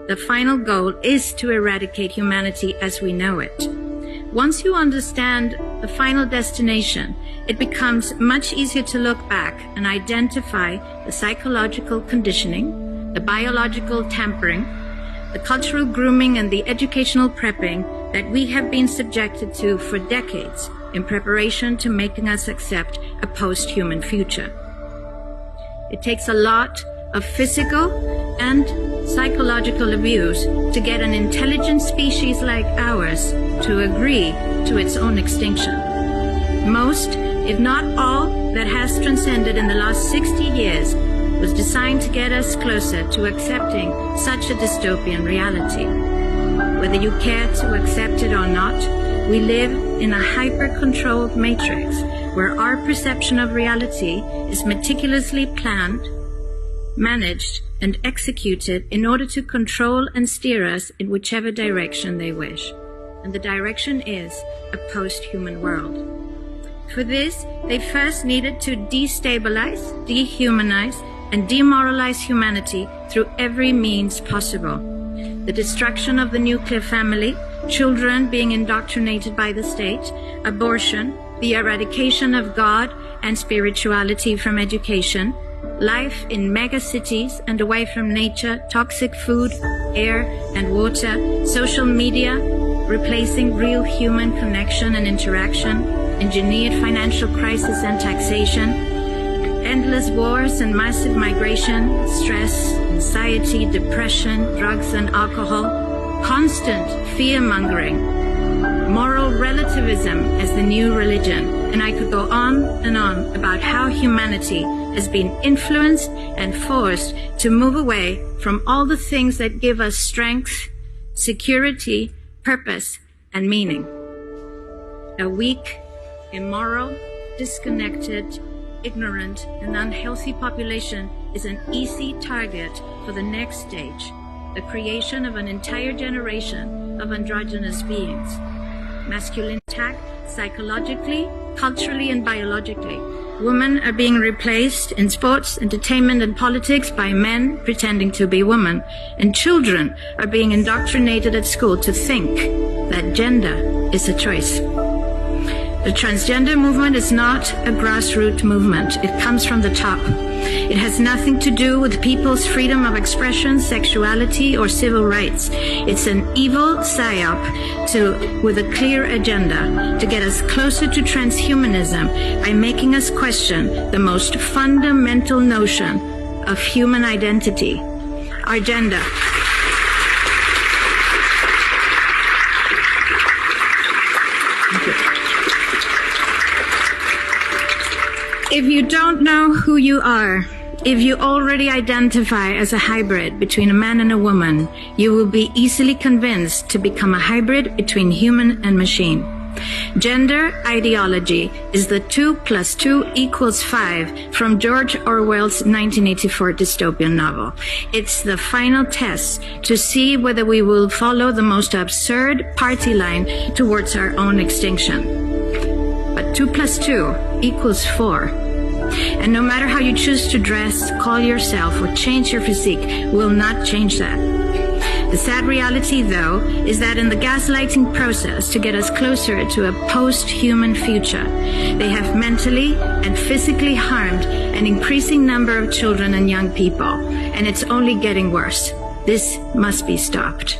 The final goal is to eradicate humanity as we know it. Once you understand the final destination, it becomes much easier to look back and identify the psychological conditioning, the biological tampering, the cultural grooming, and the educational prepping that we have been subjected to for decades in preparation to making us accept a post-human future. It takes a lot of physical and psychological abuse to get an intelligent species like ours to agree to its own extinction. Most, if not all, that has transcended in the last 60 years was designed to get us closer to accepting such a dystopian reality. Whether you care to accept it or not, we live in a hyper-controlled matrix where our perception of reality is meticulously planned, managed, and executed in order to control and steer us in whichever direction they wish. And the direction is a post-human world. For this, they first needed to destabilize, dehumanize, and demoralize humanity through every means possible. The destruction of the nuclear family, children being indoctrinated by the state, abortion, the eradication of God and spirituality from education, life in megacities and away from nature, toxic food, air and water, social media, replacing real human connection and interaction, engineered financial crisis and taxation, endless wars and massive migration, stress, anxiety, depression, drugs and alcohol, constant fear-mongering, moral relativism as the new religion, and I could go on and on about how humanity has been influenced and forced to move away from all the things that give us strength, security, purpose, and meaning. A weak, immoral, disconnected, ignorant, and unhealthy population is an easy target for the next stage, the creation of an entire generation of androgynous beings. Masculine attack psychologically, culturally, and biologically. Women are being replaced in sports, entertainment, and politics by men pretending to be women. And children are being indoctrinated at school to think that gender is a choice. The transgender movement is not a grassroots movement. It comes from the top. It has nothing to do with people's freedom of expression, sexuality, or civil rights. It's an evil psyop with a clear agenda to get us closer to transhumanism by making us question the most fundamental notion of human identity, our gender. If you don't know who you are, if you already identify as a hybrid between a man and a woman, you will be easily convinced to become a hybrid between human and machine. Gender ideology is the 2 + 2 = 5 from George Orwell's 1984 dystopian novel. It's the final test to see whether we will follow the most absurd party line towards our own extinction. But 2 + 2 = 4. And no matter how you choose to dress, call yourself, or change your physique, will not change that. The sad reality, though, is that in the gaslighting process to get us closer to a post-human future, they have mentally and physically harmed an increasing number of children and young people, and it's only getting worse. This must be stopped.